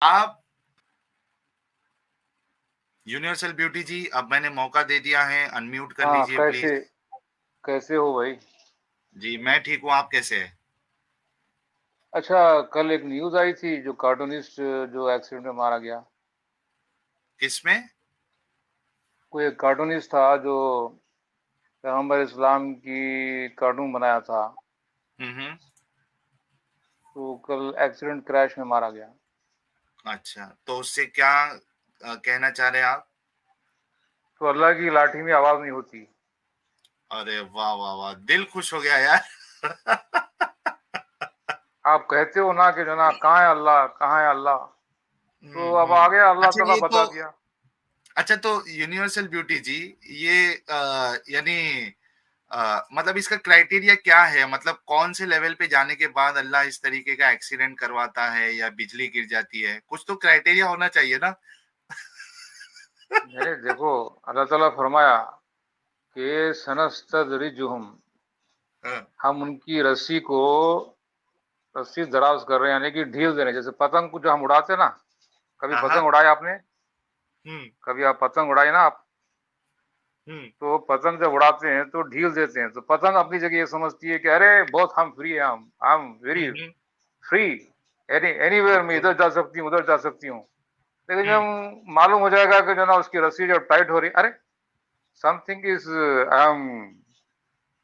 आप universal beauty जी, अब मैंने मौका दे दिया है, अनम्यूट कर हाँ, लीजिए प्लीज। कैसे कैसे हो भाई? जी मैं ठीक हूँ, आप कैसे हैं? अच्छा, कल एक न्यूज़ आई थी जो कार्टूनिस्ट जो एक्सीडेंट में मारा गया। किसमें? कोई एक कार्टूनिस्ट था जो पैगंबर इस्लाम की कार्टून बनाया था, हम्म। तो कल एक्सीडेंट क्रैश में मारा गया। अच्छा, तो उससे क्या कहना चाह रहे हैं आप? तो अल्लाह की लाठी में आवाज नहीं होती। अरे वाह वाह वाह, दिल खुश हो गया यार। आप कहते हो ना कि जो ना कहाँ है अल्लाह, कहाँ है अल्लाह, तो अब आ गया, अल्लाह अच्छा ताला ये तो बता दिया। अच्छा तो यूनिवर्सल ब्यूटी जी, ये यानी मतलब इसका क्राइटेरिया क्या है? मतलब कौन से लेवल पे जाने के बाद अल्लाह इस तरीके का एक्सीडेंट करवाता है या बिजली गिर जाती है? कुछ तो क्राइटेरिया होना चाहिए ना? अरे देखो, अल्लाह ताला फरमाया कि सनस्तदरिजुहुम, हाँ, हम उनकी रस्सी दराज कर रहे हैं, यानी कि ढील दे रहे हैं। जैसे पतंग को जो हम उड़ाते हैं ना, कभी हाँ, पतंग हाँ, उड़ाया आपने? हम्म, कभी आप पतंग उड़ाए ना आप, हम्म, तो पतंग जब उड़ाते हैं तो ढील देते हैं, तो पतंग अपनी जगह ये समझती है कि अरे बहुत हम फ्री है, हम I am very hmm, free, anywhere मैं ओके, इधर जा सकती हूँ, उधर जा सकती हूँ। लेकिन हम्म, जब मालूम हो जाएगा कि जो ना उसकी रस्सी जब टाइट हो रही, अरे समथिंग इज आई एम,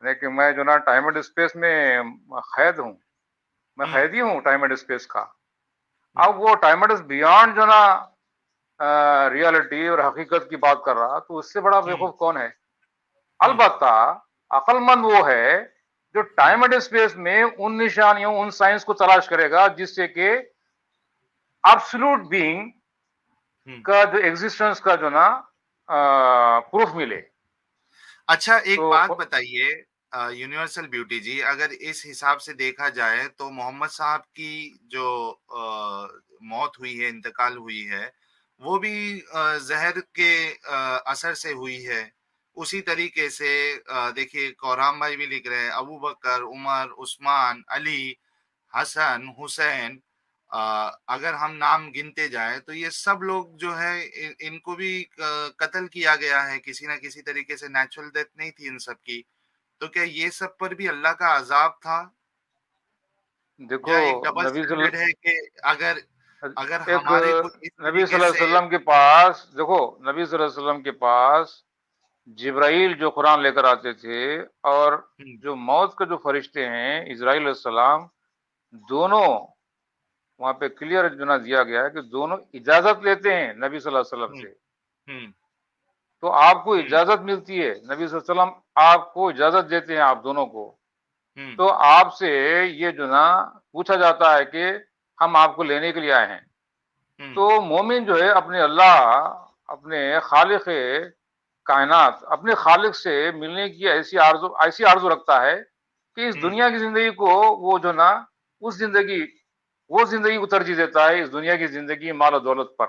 कि मैं जो ना टाइम एंड स्पेस में कैद हूँ, मैं हम्म, कैदी हूँ टाइम एंड स्पेस का। हम्म, अब वो टाइम एंड बियॉन्ड जो ना रियलिटी और हकीकत की बात कर रहा, तो उससे बड़ा हम्म, बेवकूफ कौन है? हम्म, अलबत्ता अक्लमंद वो है जो हम्म, टाइम एंड स्पेस में उन निशानियों, उन साइंस को तलाश करेगा जिससे कि एब्सोल्यूट बीइंग हम्म। का जो एग्जिस्टेंस का जो ना प्रूफ मिले। अच्छा एक बात तो बताइए, यूनिवर्सल ब्यूटी जी, अगर इस हिसाब से देखा जाए तो मोहम्मद साहब की जो मौत हुई है, इंतकाल हुई है, वो भी जहर के असर से हुई है। उसी तरीके से देखिए कौराम भाई भी लिख रहे हैं, अबू बकर, उमर, उस्मान, अली, हसन, हुसैन, अगर हम नाम गिनते जाएं तो ये सब लोग जो है इनको भी कत्ल किया गया है किसी ना किसी तरीके से। नेचुरल डेथ नहीं थी इन सब की। तो क्या ये सब पर भी अल्लाह का अजाब था, देखो, या एक डबल नबी स्टैंडर्ड है कि अगर अगर एक हमारे को इस नबी तरीके सल्लल्लाहु से। अलैहि वसल्लम के पास, देखो, नबी सल्लल्लाहु अलैहि वसल्लम के पास जिब्राइल जो कुरान लेकर आते थे, और हम्म, जो मौत के जो फरिश्ते हैं इजराइल अलैहिस्सलाम, दोनों वहां पे क्लियर जो ना दिया गया है कि दोनों इजाजत लेते हैं नबी सल्लल्लाहु अलैहि वसल्लम हम्म, से। हम्म, तो आपको हम्म, इजाजत मिलती है, नबी सल्लल्लाहु अलैहि वसल्लम आपको इजाजत देते हैं, आप दोनों को। हम्म, तो आपसे ये जो ना पूछा जाता है कि हम आपको लेने के लिए आए हैं। हम्म, तो मोमिन जो है अपने अल्लाह, अपने खालिक कायनात, अपने खालिक से मिलने की ऐसी आरजू रखता है कि इस हम्म। दुनिया की जिंदगी को वो जो ना उस जिंदगी वो जिंदगी को तरजीह देता है इस दुनिया की जिंदगी माल और दौलत पर।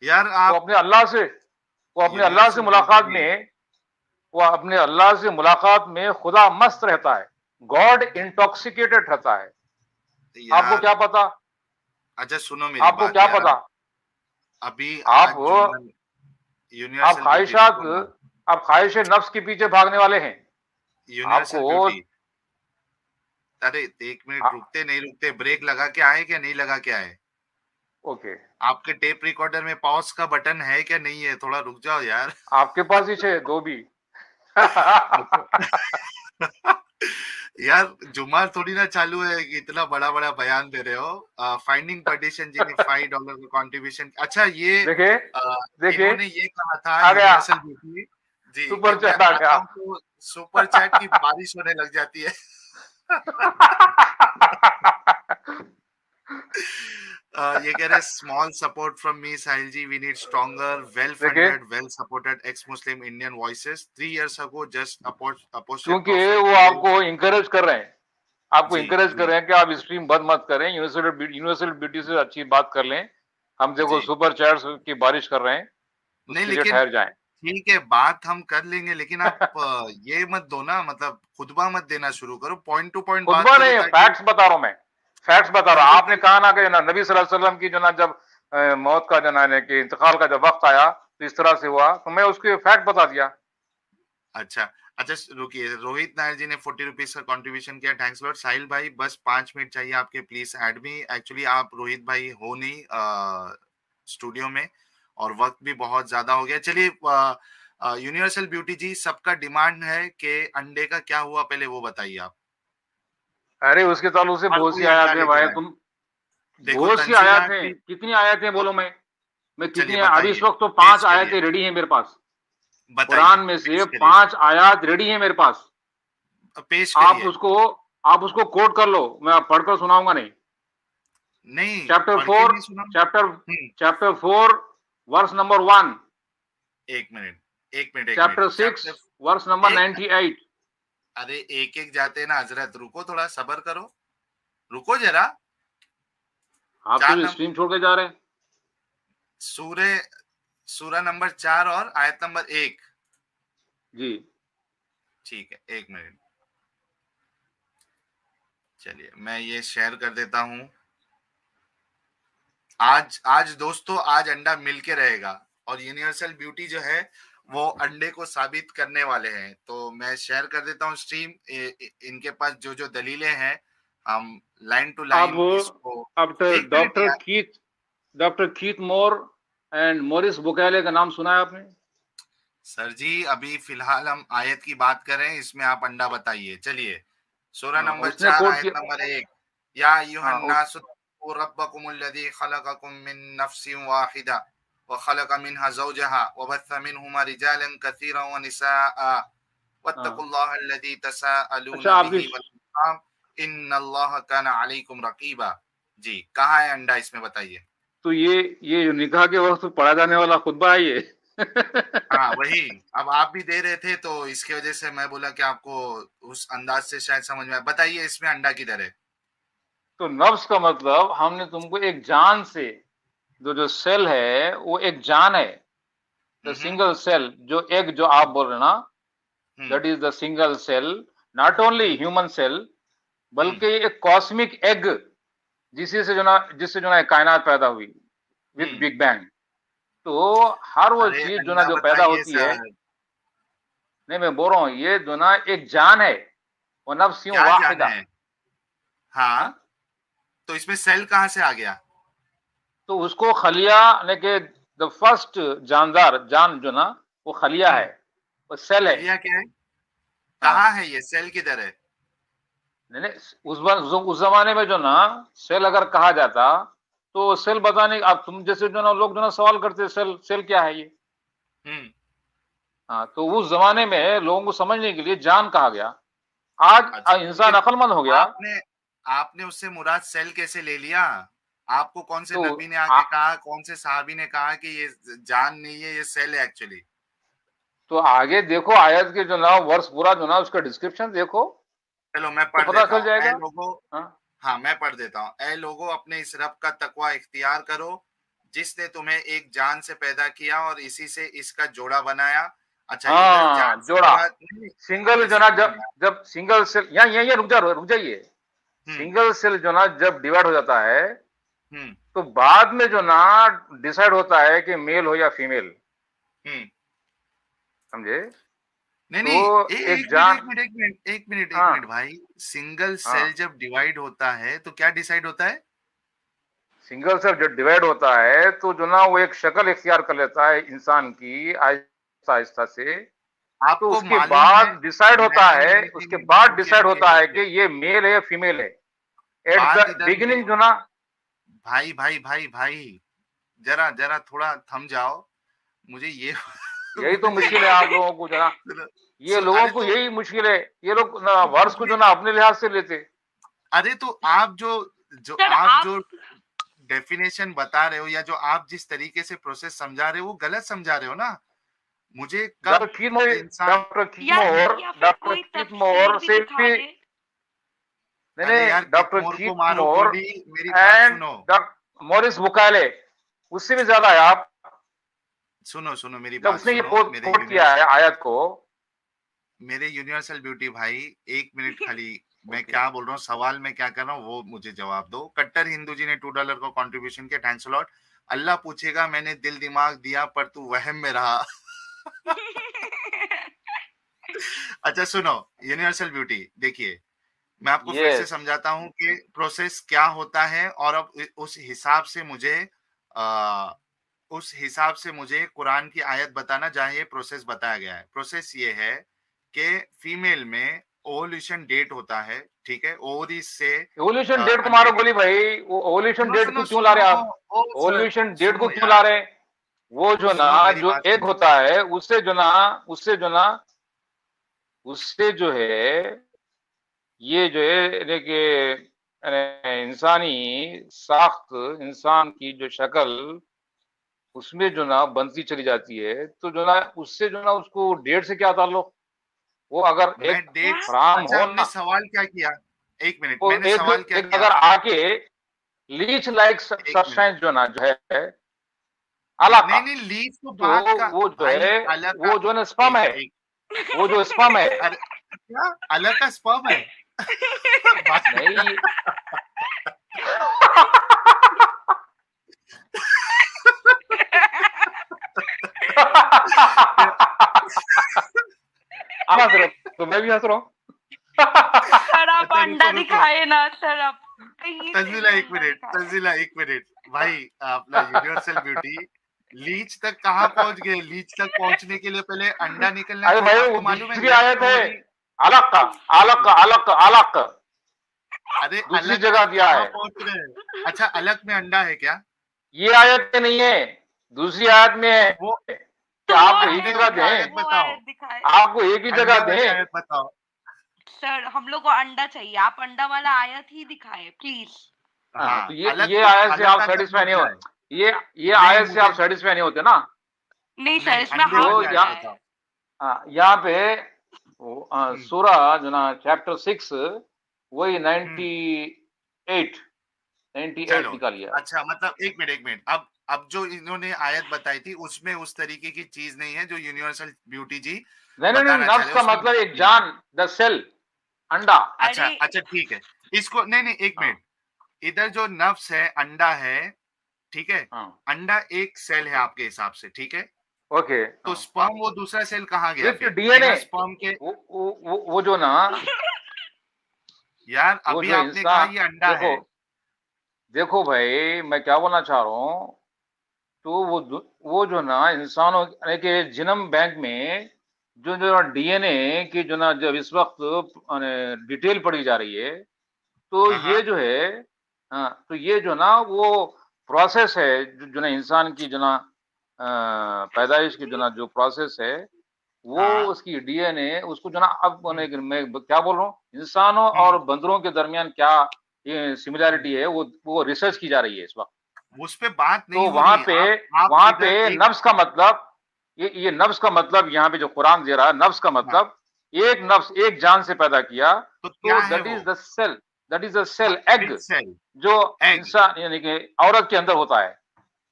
यार वो आप अपने अल्लाह से वो अपने अल्लाह से यूनिवर्सल ब्यूटी मुलाकात जी, में वो अपने अल्लाह से मुलाकात में खुदा मस्त रहता है, गॉड इंटॉक्सिकेटेड रहता है। आपको यार क्या पता? अच्छा सुनो मेरी आपको बात क्या यार। पता? अभी आप आज जुम्मन आप यूनिवर्सल ब्यूटी ख्वाहिशात रुको ना। आप ख्वाहिश नफ्स के पीछे भागने वाले हैं। यूनिवर्सल आपको ब्यूटी, अरे एक मिनट, आ, रुकते नहीं रुकते, ब्रेक लगा के आए क्या नहीं लगा के आए? ओके, आपके टेप रिकॉर्डर में पॉज का बटन है क्या नहीं है? थोड़ा रुक जाओ यार। आपके पास ही छे दो भी। अच्छा। यार जुम्मा थोड़ी ना चालू है कि इतना बड़ा बड़ा बयान दे रहे हो। फाइंडिंग पटिशन जी ने $5 का कंट्रीब्यूशन। अच्छा ये देखिए, देखिए, इन्होंने ये कहा था आ गया, यूनिवर्सल ब्यूटी जी कि सुपर मैं चैट आ आता गया। हूँ तो सुपर चैट की बारिश होने लग जाती है। ये कह रहे हैं small support from me Sahil ji, we need stronger well देखिए, funded well supported ex Muslim Indian voices 3 years ago just apostated क्योंकि prophet वो today। आपको इंकरेज कर रहे हैं, आपको जी इंकरेज कर जी रहे हैं कि आप स्ट्रीम बंद मत करें, यूनिवर्सल ब्यूटी से अच्छी बात कर लें। हम देखो जी। सुपर चैट्स की बारिश कर रहे हैं, नहीं उसके लिए लेकिन ठहर जाएं। ठीक है, बात हम कर लेंगे, लेकिन आप ये मत दो ना, मतलब खुतबा मत देना शुरू करो, पॉइंट टू पॉइंट बात खुतबा करो नहीं, ताकि। फैक्ट्स बता रहा हूं मैं। फैक्ट्स बता रहा हम हूँ। तो आपने कहा ना कि ना नबी सल्लल्लाहु अलैहि वसल्लम की जो ना जब मौत का जो ना कि इंतकाल का जब वक्त आया तो इस तरह से हुआ, तो मैं उसके फैक्ट बता दिया। अच्छा, अच्छा रुकिए, रोहित नायर जी ने 40 रुपीज़ का कंट्रीब्यूशन किया, थैंक्स लॉट। साहिल भाई बस 5 मिनट चाहिए आपके, प्लीज़ ऐड मी। एक्चुअली आप रोहित भाई हो नहीं स्टूडियो में और वक़्त भी बहुत ज़्यादा हो गया। चलिए यूनिवर्सल ब्यूटी जी, सबका डिमांड है कि अंडे का क्या हुआ, पहले वो बताइए आप। अरे उसके ताल्लुक से हर बहुत सी कोई अंडा आयत है लेकर भाई, आए। तुम देखो बहुत सी तंजीला आयत हैं, आंटी कितनी आयत हैं तो बोलो मैं कितनी चलिए है अभी इस बताइए, वक्त तो पेश 5 करिए, आयतें रेडी हैं मेरे पास। कुरान बताइए, में से पेश करिए, 5 आयत रेडी हैं मेरे पास। पेश आप करिए। उसको आप उसको कोट कर लो, मैं पढ़कर सुनाऊंगा नहीं। नहीं, चैप्टर पढ़ के 4 नहीं सुना। चैप्टर हुँ, chapter 4 verse number 1, 1 minute, 1 minute, 1 minute. Chapter 6 chapter verse number 1 98। अरे एक-एक जाते ना हज़रत, रुको थोड़ा सब्र करो, रुको ज़रा। आप 4 तो नंबर स्ट्रीम छोड़ के जा रहे हैं। सूरे सूरा नंबर 4 और आयत नंबर 1। जी ठीक है, 1 मिनट। चलिए, मैं ये शेयर कर देता हूँ। आज आज दोस्तों, आज अंडा मिल के रहेगा और यूनिवर्सल ब्यूटी जो है वो अंडे को साबित करने वाले हैं। तो मैं शेयर कर देता हूँ स्ट्रीम। इनके पास जो जो दलीलें हैं, हम लाइन टू अब लाइन इसको। आफ्टर एक मिनट यार। Doctor Keith Moore and Maurice Bucaille का नाम सुना है आपने? सर जी, अभी फिलहाल हम आयत की बात कर रहे हैं, इसमें आप अंडा बताइए। चलिए, सूरा हाँ, नंबर उसने 4 कोट आयत किया। नंबर 1। या हाँ अय्युहन्नासु इत्तक़ू रब्बकुमुल्लज़ी खलक़कुम मिन नफ्सिन वाहिदा व खलक़ मिनहा ज़ौजहा व बस्स मिनहुमा रिजालन कसीरन व निसाअ हाँ। वत्तक़ुल्लाहल्लज़ी अच्छा तसाअलून आपकी बिही वल अर्हाम इन्नल्लाहा काना अलैकुम रक़ीबा। जी, कहाँ है अंडा, इसमें बताइए। तो ये जो निकाह के वक्त पढ़ा जाने वाला खुतबा है ये। हाँ, वही। अब आप भी दे रहे थे तो इसकी वजह से मैं बोला कि आपको उस अंदाज से शायद समझ में आए। बताइए इसमें अंडा किधर है? तो नफ्स का मतलब हमने तुमको एक जान से, जो सेल है वो एक जान है। द हम्म, सिंगल सेल, जो एग जो आप बोल रहे ना, hmm, that is the single cell, not only hmm, human cell, hmm, बल्कि एक कॉस्मिक एग जिससे जो ना कायनात पैदा हुई विद हम्म। Big bang. तो हर वो अरे चीज जो ना अंडा जो पैदा बताइए होती है, सर। नहीं मैं बोल रहा हूँ ये जो ना एक जान है, वो नफ्स क्या जान वाहिदा। है? हाँ, हाँ? तो इसमें सेल कहाँ से आ गया? तो उसको खलिया ने के द फर्स्ट जानदार जान जो ना वो खलिया है, वो सेल है। खलिया क्या है? हाँ। कहाँ है ये सेल, किधर है? नहीं नहीं, उस जमाने में जो ना सेल अगर कहा जाता तो सेल बताने, अब तुम जैसे जो ना लोग जो ना सवाल करते सेल सेल क्या है ये। हम्म। हाँ, तो उस जमाने में लोगों को समझने के लिए जान कहा गया। अच्छा, आज तो इंसान फिर अक्लमंद हो गया। आपने आपने उससे मुराद सेल कैसे ले लिया? आपको कौन से तो नबी ने आ, आके कहा, कौन से सहाबी ने कहा कि ये जान नहीं है, ये सेल है एक्चुअली? तो आगे देखो आयत के जो ना वर्ष पूरा जो ना उसका डिस्क्रिप्शन देखो चलो मैं तो पढ़ पता देता चल हूँ। ए जाएगा। लोगों, हाँ हाँ मैं पढ़ देता हूँ। ए लोगों, अपने इस रब का तकवा इख्तियार करो जिसने तुम्हें एक जान से पैदा किया और इसी से इसका जोड़ा बनाया। अच्छा, इधर हाँ, जान से जोड़ा मुराद नहीं, सिंगल मैं जो ना समझ जब गया। जब सिंगल सेल, यहाँ रुक जाइए। हम्म, सिंगल सेल जो ना जब डिवाइड हो जाता है हम्म, तो बाद में जो ना डिसाइड होता है कि मेल हो या फीमेल। हम्म। समझे? नहीं तो नहीं, एक एक मिनट, जान, एक मिनट, एक मिनट, एक मिनट, एक मिनट हाँ भाई। सिंगल सेल हाँ, जब डिवाइड होता है तो क्या डिसाइड होता है? सिंगल सेल जब डिवाइड होता है तो जो ना वो एक शक्ल इख्तियार कर लेता है इंसान की आहिस्ता आहिस्ता से। तो आपको उसके मालूम है, बाद डिसाइड होता नहीं है, नहीं उसके नहीं नहीं, बाद रुकिए डिसाइड रुकिए होता है कि रुकिए। ये मेल है या फीमेल है। एट द बात इधर ये, बिगिनिंग जो ना, भाई भाई भाई भाई, जरा जरा थोड़ा थम जाओ। मुझे ये यही तो मुझे मुश्किल है ये आप लोगों को जो ना, ये लोगों अरे को तो यही मुश्किल है। ये लोग ना वर्ष को मुझे, जो ना अपने लिहाज से लेते। अरे तो आप जो जो सर आप आप जो डेफिनेशन बता रहे हो या जो आप जिस तरीके से प्रोसेस समझा रहे हो वो गलत समझा रहे हो ना। मुझे डॉक्टर कब कीथ मोर इंसान, डॉक्टर कीथ या मोर या फिर डॉक्टर कोई कीथ तफसीर मोर भी से दिखा भी, दे। नहीं अरे यार नहीं, डॉक्टर कितमोर को कीथ मारो मोर गोली, मेरी बात एंड सुनो। डॉक्टर मॉरिस बुकाले, उससे भी ज्यादा है आप। सुनो सुनो मेरी जब बात उसने ये सुनो। कोट किया है आयत को। मेरे यूनिवर्सल ब्यूटी भाई, 1 मिनट खाली मैं ओके क्या बोल रहा हूँ, सवाल मैं क्या कर रहा हूँ वो मुझे जवाब दो। कट्टर हिंदू जी ने $2 का कंट्रीब्यूशन किया, थैंक्स अ लॉट। अल्लाह पूछेगा मैंने दिल दिमाग दिया पर तू वहम में रहा। अच्छा सुनो, यूनिवर्सल ब्यूटी देखिए, मैं आपको फिर से यस समझाता हूँ कि प्रोसेस क्या होता है, और अब उस हिसाब से मुझे आ, उस हिसाब से मुझे कुरान की आयत बताना जहाँ ये प्रोसेस बताया गया है। प्रोसेस ये है कि फीमेल में ओवल्यूशन डेट होता है, ठीक है, ओवरीज से एवोल्यूशन डेट को मारो अंडे गोली भाई, वो एवोल्यूशन सुनो डेट सुनो को क्यों ला सुनो, रहे आप? ओ सर, एवोल्यूशन डेट को सुनो क्यों ला यार, रहे? वो जो ना, सुनो मेरी जो बात एग सुनो। होता है उससे जो है, ये जो है देखिए, इंसानी साख्त, इंसान की जो शक्ल उसमें जो ना बनती चली जाती है, तो जो ना उससे जो ना उसको डेट से क्या ताल्लुक? वो अगर मैं एक क्या? डेट्स, हराम अच्छा हो हमने ना, सवाल क्या किया? एक मिनट, वो मैंने एक सवाल क्या एक किया अगर आपसे? आके लीच लाइक एक मिनट, सब्सटेंस जो ना जो है अलग का, नहीं नहीं, लीव तो तो बात का वो जो भाई, है, अलग का। वो जो ना स्पर्म एक है, एक वो जो स्पर्म है, अरे क्या अलग का स्पर्म है? बात नहीं। हंस रहे हो तो मैं भी हंस रहा हूँ। सर आप अच्छा रुको अंडा रुको, दिखाए ना सर, आप कहीं से तंजीला भी एक अंडा मिनट, दिखाए। तंजीला एक मिनट, भाई अपना यूनिवर्सल ब्यूटी लीच तक कहाँ पहुंच गए? लीच तक पहुंचने के लिए पहले अंडा निकलना अरे चाहिए, भाई वो आपको मालूम है दूसरी लेफ्ट आयत है, ओवरी। अलग का, अलग का, अलग का, अलग का, अरे दूसरी अलग जगह तक दिया कहाँ है। पहुंच रहे हैं? अच्छा अलग में अंडा है क्या? ये आयत में नहीं है, दूसरी आयत में तो है। वो कि तो वो आपको एक ही अंडे जगह आयत, वाली दें, आयत वो बताओ, आयत दिखाए। आपको एक ही जगह अंडे वाली दें। आयत बताओ। सर हम लोग को अंडा चाहिए, आप अंडा वाला आयत ही दिखाए प्लीज। हाँ, तो हाँ अलग ये तो आयत से अलग आप का कब सेटिस्फाई लग नहीं हो, जाए? ये नहीं आयत से आप मुझे, सेटिस्फाई नहीं होते ना। नहीं सर, नहीं इसमें अंडे हाफ तो वाली आयत दिखा है। बताओ। यहाँ पे हम्म सूरा जो ना चैप्टर 6, वही हम्म 98, 98 चलो, निकालिए आप। अच्छा मतलब एक मिनट एक मिनट, अब जो इन्होंने आयत बताई थी उसमें उस तरीके की चीज नहीं है जो यूनिवर्सल ब्यूटी जी नहीं नहीं नहीं, बताना चाह नफ्स रहे हैं का उसमें। मतलब एक जान, द सेल, अंडा। अच्छा अरे अच्छा ठीक है, इसको नहीं नहीं एक हाँ मिनट, इधर जो नफ्स है अंडा है, ठीक है, हाँ अंडा एक सेल है आपके हिसाब से, ठीक है, ओके तो हाँ, स्पर्म वो दूसरा सेल कहाँ गया विथ फिर डीएनए। बिना स्पर्म के? वो जो ना, यार वो अभी जो आपने कहा इंसान, ये अंडा देखो है। देखो भाई मैं क्या बोलना चाह रहा हूँ, तो वो जो ना इंसानों के जीनोम बैंक में जो जो डीएनए की जो ना जब इस वक्त डिटेल पढ़ी जा रही है, तो हाँ ये हाँ जो है, हाँ, तो ये जो ना वो प्रोसेस है, जो ना इंसान की जो ना पैदाइश की जो ना जो प्रोसेस है, वो हाँ उसकी डीएनए उसको जो ना, अब मैं क्या बोल रहा हूँ, इंसानों हम्म और बंदरों के दरमियान क्या ये सिमिलैरिटी है, वो रिसर्च की जा रही है इस वक्त। उस पे बात तो नहीं हो रही, आप वहां पे इधर एक, नफ्स का मतलब, ये नफ्स का मतलब यहाँ पे जो कुरान दे रहा है, नफ्स का हाँ मतलब एक नफ्स एक जान से पैदा किया, तो क्या तो है वो? That is the cell, egg, which cell? जो एग, इंसान यानी कि औरत के अंदर होता है।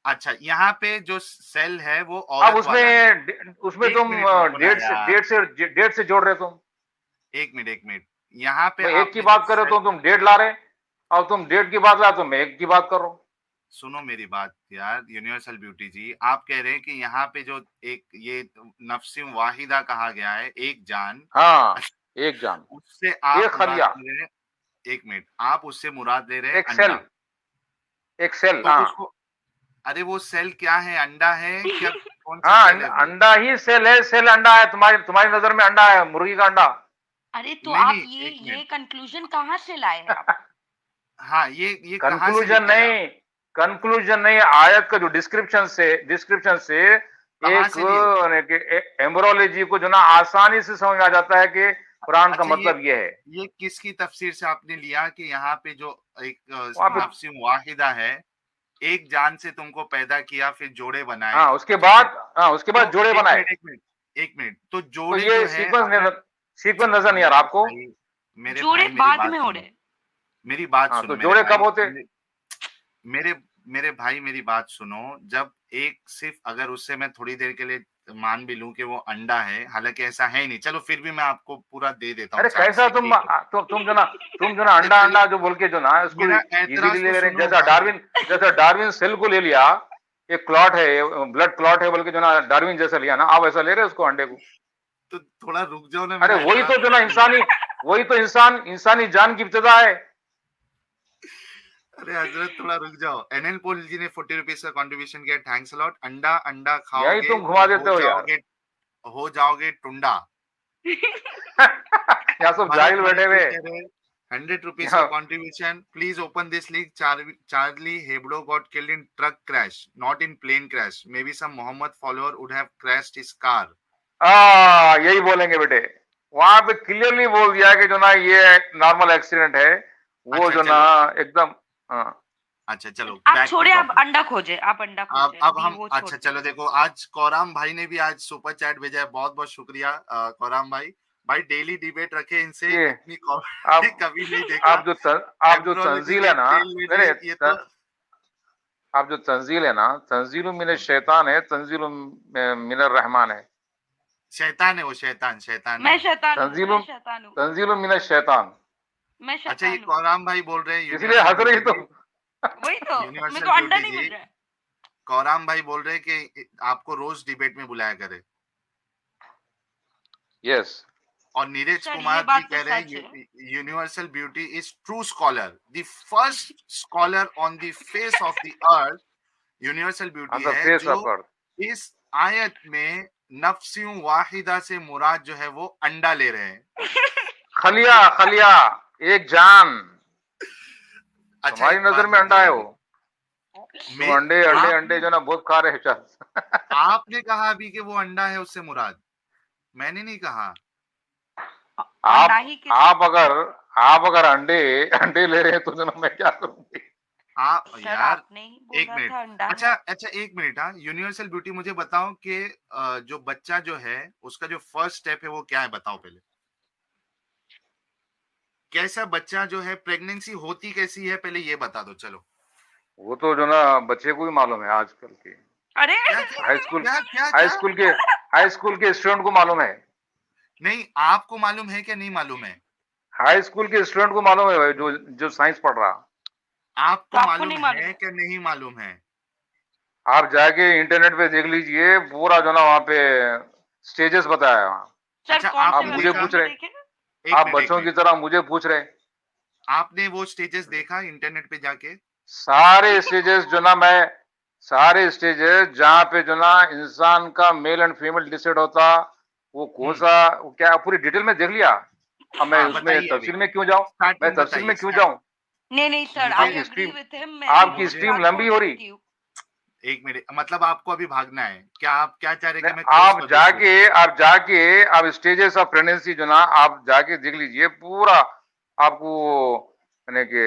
अच्छा यहाँ पे जो सेल है वो अब औरत वाला है। उसमें एक तुम मिनट रुको ना यार, डेट से जोड़ रहे हो तुम। एक मिनट, यहाँ पे मैं एक की आपने जो बात कर रहे हो सेल, तुम डेट ला रहे, और तुम डेट की बात ला, तो मैं एक की बात कर रहा हूँ। सुनो मेरी बात यार यूनिवर्सल ब्यूटी जी, आप कह रहे हैं कि यहाँ पे जो एक ये नफ्सी वाहिदा कहा गया है, एक जान, हाँ, एक जान, उससे आप एक मुराद खलिया, ले रहे हैं, एक मिनट, आप उससे मुराद ले रहे हैं एक सेल, अंडा, एक सेल, तो हाँ। उसको, अरे वो सेल क्या है, अंडा है क्या, कौन सा हाँ, सेल है वो? अंडा ही सेल है, सेल अंडा है, तुम्हारी तुम्हारी नजर में अंडा है, मुर्गी का अंडा। अरे तो नहीं आप नहीं एक ये मिनट, कंक्लूजन कहाँ से लाए हैं आप? हाँ ये कहाँ से कंक्लूजन निकले आप? नहीं, कंक्लूजन नहीं, आयत का जो डिस्क्रिप्शन से कहाँ एक से लिए? एम्ब्रोलॉजी को जो ना आसानी से समझ में आ जाता है कि कुरान का अच्छा मतलब ये है। ये किसकी तफसीर से आपने लिया कि यहाँ पे जो एक वहां पे, नफ्सी वाहिदा है, एक जान से तुमको पैदा किया फिर जोड़े बनाए, हाँ उसके ठीक है, बाद, हाँ उसके तो बाद जोड़े बनाए। एक मिनट तो तो जोड़े ये जो है अगर, सीक्वेंस नजर नहीं आ रहा मेरे आपको? भाई, मेरे जोड़े भाई मेरी बाद बात में हो सुनो, रहे। मेरी बात हाँ, सुनो तो मेरे जोड़े कब भाई, होते? मेरे मेरे भाई मेरी बात सुनो, जब एक सिर्फ अगर उससे मैं थोड़ी देर के लिए मान भी लूं कि वो अंडा है, हालांकि ऐसा है ही नहीं, चलो फिर भी मैं आपको पूरा दे देता हूँ अरे चांस, कैसा ठीक है। तुम जो ना अंडा चलिए अंडा जो बोल के जो ना इसको मेरा इजीली ऐतराज तो ले रहे हैं। सुनो भाई। जैसा डार्विन सेल को ले लिया, एक क्लॉट है, ब्लड क्लॉट है बोल के जो ना डार्विन जैसा लिया ना, आप ऐसा ले रहे हो उसको अंडे को। तो थोड़ा रुक जाओ ना, अरे मेरा वही ऐतराज तो जो तो ना सुनो। इंसानी जान की इब्तिदा है। अरे हजरत थोड़ा रुक जाओ। एनएल पोल जी ने 40 रुपीज का कंट्रीब्यूशन किया, थैंक्स अलॉट। अंडा अंडा यही खाओगे तुम घुमा तो देते हो यार। हो जाओगे टुंडा। यहाँ सब भरत जाहिल भरत बैठे जी हुए। कह रहे 100 रुपीज का यहाँ contribution, please open this league. Charlie Hebdo got killed in truck crash, not in plane crash, may be some Muhammad follower would have crashed his car. यही बोलेंगे बेटे। वहां पे क्लियरली बोल दिया कि जो ना ये नॉर्मल एक्सीडेंट है, वो अच्छा जो ना चलो, एकदम। हाँ अच्छा चलो, आप बैक टू छोड़े, आप टॉपिक। अंडा खोजे, आप अंडा खोजे, अब अभी हम, वो अच्छा छोड़ते चलो हैं। देखो, आज कौराम भाई ने भी आज सुपर चैट भेजा है, बहुत बहुत शुक्रिया कौराम भाई। भाई डेली डिबेट रखे इनसे, ये इतनी कॉमेडी आप कभी नहीं देखा। आप जो एम्ब्रोलॉजी तंजील के है ना, तेल ले नहीं लिए नहीं, ये तो। आप जो तंजील है ना, तंजील मिन शैतान है, तंजील मिन रहमान है। शैतान है वो, शैतान शैतान है मैं वो। शैतान हूँ, तंजील मैं शैतान हूँ, तंजील मिन शैतान। मैं अच्छा, ये शैतान हूँ। कौराम भाई बोल रहे हैं, इसलिए यूनिवर्सल हंस रही ब्यूटी तो। जी। वही तो, मेरे यूनिवर्सल को अंडा ब्यूटी नहीं जी, मिल रहा है। कौराम भाई बोल रहे हैं कि आपको रोज डिबेट में बुलाया करे। यस। और नीरज सर ये कुमार जी बात तो कह रहे सच है। हैं universal beauty is true scholar, the first scholar on the face of the earth. Universal on beauty the है फेस जो ऑफ अर्थ। इस आयत में नफ्सियों वाहिदा से मुराद जो है वो अंडा ले रहे हैं। खलिया खलिया, एक जान। अच्छा तुम्हारी एक नजर बात में अंडा है वो। बताइए, तुम मैं अंडे अंडे अंडे आपने जो ना बहुत खा रहे हो शायद। आपने कहा अभी कि वो अंडा है उससे मुराद, मैंने नहीं कहा। अंडा आप ही किस आप अगर आप अगर अंडे अंडे ले रहे हैं तो जो ना मैं क्या करूंगी। आप सर यार, आपने ही एक बोला मिनट। था अंडा अच्छा है। अच्छा, एक मिनट। हाँ, यूनिवर्सल ब्यूटी मुझे बताओ कि जो बच्चा जो है उसका जो फर्स्ट स्टेप है वो क्या है, बताओ पहले। कैसा बच्चा जो है, प्रेगनेंसी होती कैसी है, पहले ये बता दो चलो। वो तो जो ना बच्चे को ही मालूम है आजकल के। अरे क्या क्या हाई स्कूल क्या क्या हाई क्या? स्कूल के हाई स्कूल के स्टूडेंट को मालूम है। नहीं, आपको मालूम है क्या, नहीं मालूम है? हाई स्कूल के स्टूडेंट को मालूम है जो जो साइंस पढ़ रहा। तो आपको आपको मालूम नहीं मालूम है है? क्या, नहीं मालूम है? आप जाके इंटरनेट पे देख लीजिए, पूरा जो ना वहाँ पे स्टेजेस बताया है वहाँ। सर अच्छा, कौन आप से आपने मुझे देखा? वेबसाइट पूछ में रहे, देखे? एक आप मिनट एक बच्चों की मिनट, तरह मुझे पूछ रहे। आपने वो स्टेजेस देखा इंटरनेट पे जाके? सारे स्टेजेस जो ना मैं सारे स्टेजेस जहाँ पे जो ना इंसान का मेल एंड फीमेल डिसाइड होता, वो कौन सा, वो क्या पूरी डिटेल में देख लिया। अब मैं हाँ उसमें बताइए, अभी तफसील में क्यों जाऊं। मैं स्टार्टिंग तफसील बताइए, में क्यों स्टार्ट। जाऊं। नहीं नहीं सर, मुझे आई आपकी एग्री स्ट्रीम विथ हिम, मैं भी आपकी उस मुझे स्ट्रीम बात को लंबी हो रही। देखती हूँ। एक मिनट, मतलब आपको अभी भागना है क्या? आप क्या चाह रहे हैं नहीं, कि मैं क्लोज कर दूं इसको? आप स्टेजेस ऑफ प्रेगनेंसी जो ना आप जाके देख लीजिए पूरा। आपको यानी कि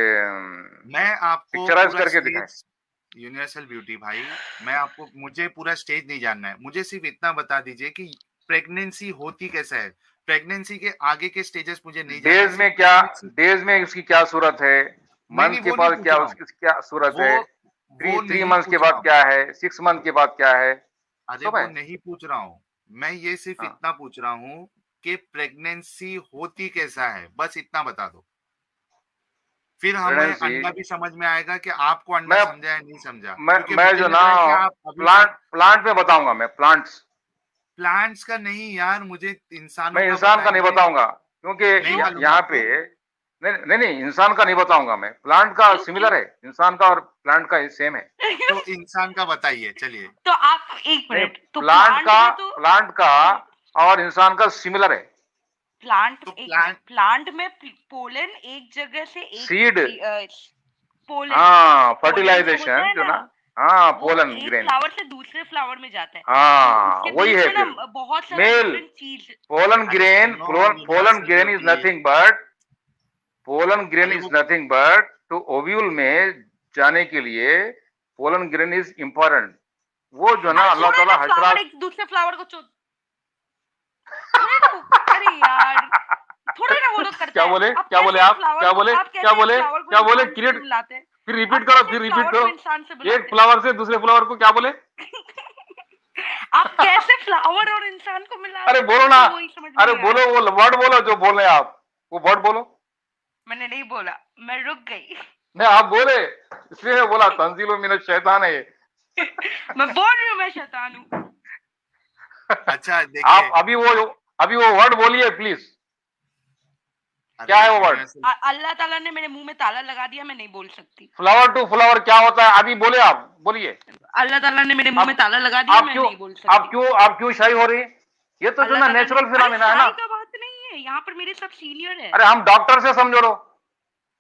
मैं आपको पिक्चराइज पूरा करके दिखाएं। स्टेज, यूनिवर्सल ब्यूटी भाई, मैं आपको, मुझे पूरा स्टेज नहीं जानना है, मुझे सिर्फ इतना बता दीजिए कि प्रेगनेंसी होती कैसा है। प्रेगनेंसी के आगे के स्टेजेस मुझे नहीं जानना है, डेज सिर्फ में क्या प्रेगनेंसी। डेज में उसकी क्या सूरत है। नहीं मंथ नहीं, के वो नहीं बाद पूछ क्या रहा हूँ, उसकी क्या सूरत वो है। थ्री वो थ्री नहीं मंथ्स के पूछ रहा बाद हूँ। क्या है, 6 मंथ के बाद क्या है। अरे सब वो है। नहीं पूछ रहा हूँ, मैं ये सिर्फ हाँ, इतना पूछ रहा हूँ कि प्रेगनेंसी होती कैसा है, बस इतना बता दो। फिर हमें प्रेगनेंसी। अंडा भी समझ में आएगा कि आपको अंडा मैं समझा या नहीं समझा, मैं क्योंकि मैं मुझे जो लग ना रहा है कि आप अभी प्लांट तक प्लांट में बताऊंगा, मैं प्लांट्स। प्लांट्स का नहीं यार, मुझे इंसानों मैं का इंसान का नहीं बताइए। बताऊंगा क्योंकि नहीं क्यों? मालूम यहाँ पे आपको? नहीं नहीं नहीं, इंसान का नहीं बताऊंगा मैं। प्लांट का क्यों क्यों? सिमिलर है, इंसान का और प्लांट का सेम है। तो इंसान का बताइए चलिए। तो आप एक नहीं, मिनट, तो प्लांट का और इंसान का सिमिलर है। प्लांट, तो एक मिनट, प्लांट, प्लांट में पोलन एक जगह से सीड। पोलन हाँ, पोलन जो होता फर्टिलाइजेशन है जो ना, ना। हाँ, वो पोलन एक ग्रेन। फ्लावर से दूसरे फ्लावर में जाता है। तो हाँ उसके वही बीच है में ना फिर। बहुत सारा मेल डिफरेंट चीज। अरे सुनो pollen universal grain is beauty. Nothing but अरे वो, टू ओव्यूल में जाने के लिए पोलन ग्रेन इज इंपॉर्टेंट। वो जो ना अरे अल्लाह थोड़ा ताला ना फ्लावर हशरात। एक दूसरे फ्लावर को थोड़े ना अरे यार, थोड़े ना वो लोग करता क्या है। बोले आप क्या बोले कैसे एक आप फ्लावर क्या को बोले आप क्या कैसे एक बोले फ्लावर को क्या बोले इंसान से क्रिएट मिलाते हैं? फिर रिपीट आप करो, कैसे फिर रिपीट फ्लावर को करो। इंसान से एक बुलाते हैं? फ्लावर से दूसरे फ्लावर को क्या बोले? आप कैसे फ्लावर और इंसान को मिला अरे देते बोलो हैं? ना, मुझे वही समझ में अरे नहीं आया। बोलो, वो वर्ड बोलो जो बोल रहे हैं आप, वो वर्ड बोलो। मैंने नहीं बोला, मैं रुक गई। नहीं, आप बोले, इसलिए मैं बोला तंजील मिन शैतान है ये। मैं बोल रही हूँ मैं शैतान हूँ। अच्छा देखिए, आप अभी वो वर्ड बोलिए प्लीज। अरे क्या है वो वर्ड? यूनिवर्सल अल्लाह ताला ने मेरे मुंह में ताला लगा दिया, मैं नहीं बोल सकती। फ्लावर टू फ्लावर क्या होता है? अभी बोले, आप बोलिए। अल्लाह ताला ने मेरे मुंह में आप ताला लगा दिया, आप मैं क्यों नहीं बोल सकती। आप क्यों शाई हो रही है? ये तो जो अल्लाह ना ताला ने, नेचुरल अरे फिनोमेना है ना। शाही का बात नहीं है, यहाँ पर मेरे सब सीनियर है। अरे हम डॉक्टर से समझो लो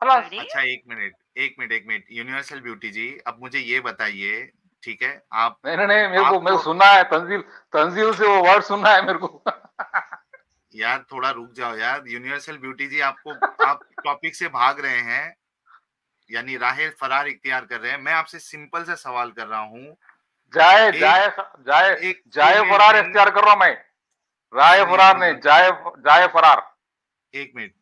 खलास। अरे अच्छा एक मिनट यूनिवर्सल ब्यूटी जी, अब मुझे ये बताइए, ठीक है, आप नहीं नहीं नहीं, मेरे को आपको सुनना है, तंजील से वो वर्ड सुनना है मेरे को। यार थोड़ा रुक जाओ यार। यूनिवर्सल ब्यूटी जी, आप टॉपिक से भाग रहे हैं, यानी राह फरार इख्तियार कर रहे हैं। मैं आपसे सिंपल सा सवाल कर रहा हूँ। जाए एक जाए जाए एक जाए फीमेल फरार ने, इख्तियार कर रहा हूं मैं। राय सुनिए फरार मेरी नहीं, बात, जाए जाए फरार। एक मिनट।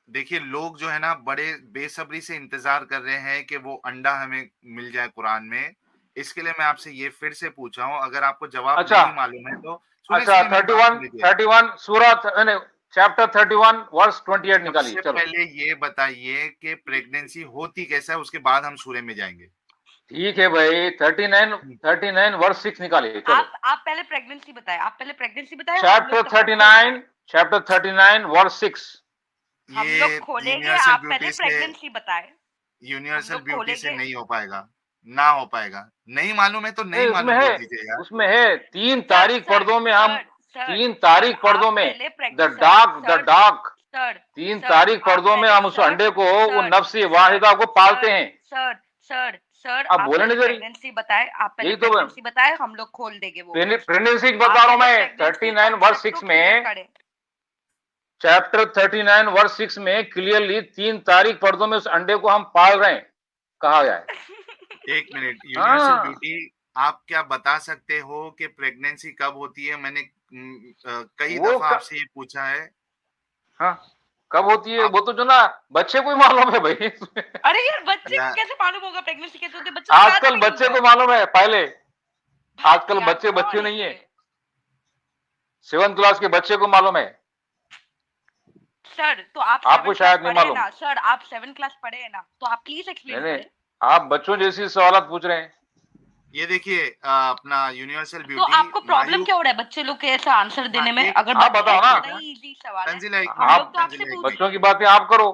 देखिए, लोग जो है ना बड़े बेसब्री से इंतजार कर रहे हैं कि वो अंडा हमें मिल जाए कुरान में। इसके लिए मैं आपसे ये फिर से पूछा हूँ, अगर आपको जवाब अच्छा नहीं मालूम है तो सुने अच्छा, सुने मेरी बात सुन लीजिए। 31 सूरह चैप्टर 31 वर्स 28 निकालिए सबसे चलो। पहले ये बताइए कि प्रेगनेंसी होती कैसा है, उसके बाद हम सूर्य में जाएंगे। ठीक है भाई, 39 वर्स 6 निकालिए चलो। आप पहले प्रेगनेंसी बताए, आप पहले प्रेगनेंसी बताए, हम लोग चैप्टर तब तक 39 चैप्टर 39 वर्स 6। हम ये लोग खोलेंगे, यूनिवर्सल आप पहले ब्यूटी से प्रेगनेंसी बताए, हम यूनिवर्सल लोग ब्यूटी से खोलेंगे। नहीं हो पाएगा, ना हो पाएगा। नहीं मालूम है तो नहीं, नहीं मालूम बोल दीजिए यार। उसमें है 3 सर तारीख सर पर्दों में हम, सर सर 3 सर तारीख पर्दों आप में पहले the sir sir dark sir 3 sir तारीख आप पर्दों में पहले हम उस सर अंडे को, वो सर नफ्सी सर वाहिदा को पालते सर हैं। सर सर सर आप आप बोले पहले नहीं जरी, प्रेगनेंसी बताए, आप पहले यही तो प्रेगनेंसी बताए, हम लोग खोल देंगे वो वर्ड्स। प्रेगनेंसी आप बता रहा हूं पहले मैं। प्रेगनेंसी 39 वर्स कॉन्सेप्ट को 6 क्लियर में, करें। चैप्टर 39 वर्स 6 में क्लियरली 3 तारीख पर्दों में उस अंडे को हम पाल रहे हैं, कहा गया है। एक मिनट यूनिवर्सल हाँ ब्यूटी, आप क्या बता सकते हो कि प्रेगनेंसी कब होती है? मैंने कई वो दफा आपसे ये पूछा है। हाँ कब होती है? आप वो तो जो ना बच्चे को ही मालूम है भाई। अरे यार, बच्चे या को कैसे मालूम होगा प्रेगनेंसी कैसे होती है? बच्चा तो पैदा आजकल भी नहीं बच्चे हुआ को है। मालूम है पहले। भाई आजकल यार, बच्चे कौन है नहीं है, ये? 7th क्लास के बच्चे को मालूम है, सर तो आप आपको 7 क्लास शायद नहीं पढ़े हैं मालूम। ना? सर आप 7 क्लास पढ़े हैं ना? तो आप प्लीज नहीं एक्सप्लेन नहीं, करें। आप बच्चों जैसी सवालत पूछ रहे हैं। ये देखिए, अपना यूनिवर्सल तो ब्यूटी आपको प्रॉब्लम मायूक। क्या हो रहा है बच्चे लोग के ऐसा आंसर हाँ, देने में? एक अगर आप बताओ ना, है, एक इतना मिनट ही इजी सवाल है। तंजिला, एक हम मिनट लोग तो आप आपसे तंजिला, एक पूछ मिनट बच्चों रहे की बातें आप करो,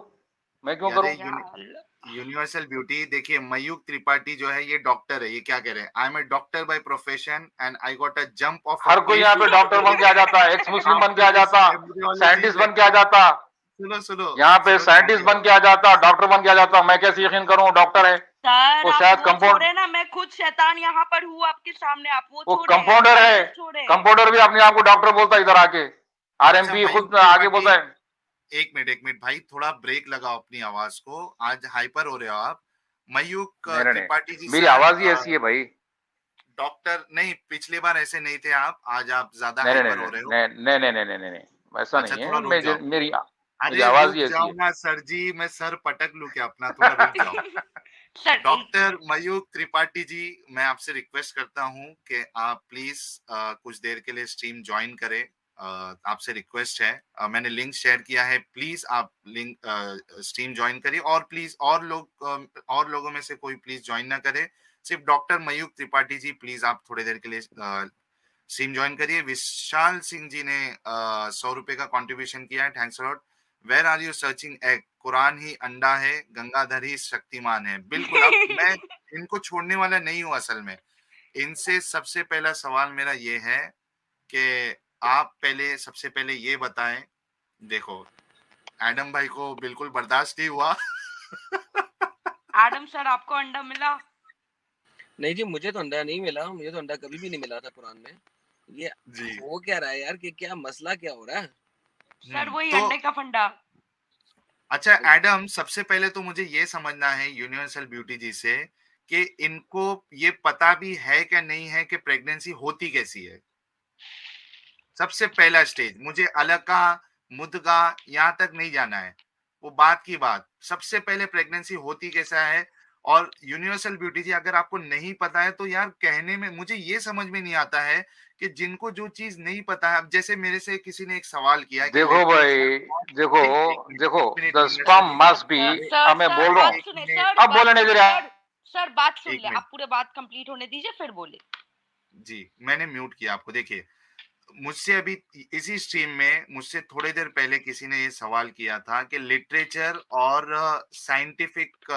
मैं क्यों यार करूं? हैं यार। यूनिवर्सल ब्यूटी देखिए, मयूख त्रिपाठी जो है ये डॉक्टर है। ये क्या कह रहे हैं? I am a doctor by profession and I got a jump of a हर कोई यहाँ पे डॉक्टर बन के आ जाता है, एक्स मुस्लिम बन के आ आफ्टर दिस जाता, एम्ब्रियोलॉजी साइंटिस्ट बन के आ लेक्चर। जाता, सुनो सुनो यहाँ पे सुनो तो साइंटिस्ट मेरी बन के आ जाता, डॉक्टर बन के आ जाता। मैं कैसे यकीन करूं डॉक्टर है? सर वो आप शायद वो कंपाउंड, छोड़े ना, मैं खुद शैतान यहाँ पर हूँ आपके सामने, आप वो वो छोड़े, आप कंपाउंडर है। साइंटिस्ट छोड़े। कंपाउंडर भी अपने आप को डॉक्टर बोलता है इधर आके। अच्छा आरएमपी मयूख खुद आगे त्रिपाठी, बोलता है। एक मिनट भाई, थोड़ा ब्रेक लगाओ अपनी आवाज को। आज हाइपर हो रहे हो आप। मयूख नहीं नहीं नहीं, त्रिपाठी जी मेरी सर, आवाज ही ऐसी है भाई। डॉक्टर नहीं, पिछली बार ऐसे नहीं थे आप, आज आप ज्यादा नहीं नहीं हाइपर नहीं हो रहे हो। नहीं नहीं नहीं नहीं नहीं नहीं नहीं, ऐसा अच्छा नहीं थोड़ा है। रुक जाओ। मेरी अरे आवाज रुक ही ऐसी जाओ है। ना सर जी, मैं सर पटक लूं क्या अपना? थोड़ा रुक जाओ। सर एक डॉक्टर मयूख त्रिपाठी जी, मैं आपसे रिक्वेस्ट करता हूं कि आप प्लीज कुछ देर के लिए स्ट्रीम ज्वाइन करें। आपसे रिक्वेस्ट है, मैंने लिंक शेयर किया है, प्लीज आप लिंक स्ट्रीम ज्वाइन करिए। और प्लीज और लोगों में से कोई प्लीज ज्वाइन ना करे, सिर्फ डॉक्टर मयूख त्रिपाठी जी प्लीज आप थोड़ी देर के लिए स्ट्रीम ज्वाइन करिए। विशाल सिंह जी ने 100 रुपए का कंट्रीब्यूशन किया है, thanks lot. Where are you searching egg? Quran ही अंडा है, गंगाधर ही शक्तिमान है। बिल्कुल, अब मैं इनको छोड़ने वाला नहीं हूं। असल में इनसे सबसे पहला सवाल मेरा ये है कि आप सबसे पहले ये बताएं। देखो, एडम भाई को बिल्कुल बर्दाश्त नहीं हुआ। एडम सर, आपको अंडा मिला? नहीं जी, मुझे तो अंडा नहीं मिला, मुझे तो अंडा कभी भी नहीं मिला था कुरान में। ये जी हो क्या रहा है यार, कि क्या मसला क्या हो रहा है? सर वही तो अंडे का फंडा। अच्छा एडम, सबसे पहले तो मुझे ये समझना है यूनिवर्सल ब्यूटी जी से कि इनको ये पता भी है क्या नहीं है कि प्रेगनेंसी होती कैसी है। सबसे पहला स्टेज, मुझे अलका मुदगा यहाँ तक नहीं जाना है, वो बात की बात। सबसे पहले प्रेगनेंसी होती कैसा है, और यूनिवर्सल ब्यूटी जी अगर आपको नहीं पता है तो यार कहने में मुझे ये समझ में नहीं आता है कि जिनको जो चीज नहीं पता है, अब जैसे मेरे से किसी ने एक सवाल किया कि देखो भाई, देखो देखो, the sperm must be, sir मैं बोल रहा बात हूँ, सुने सर, अब बोलने नहीं दे रहा। सर बात सुन एक ले, मिनट। आप पूरे बात कंप्लीट होने दीजिए फिर बोले। जी मैंने म्यूट किया आपको। देखिए मुझसे अभी इसी स्ट्रीम में मुझसे थोड़ी देर पहले किसी ने ये सवाल किया था कि लिटरेचर और साइंटिफिक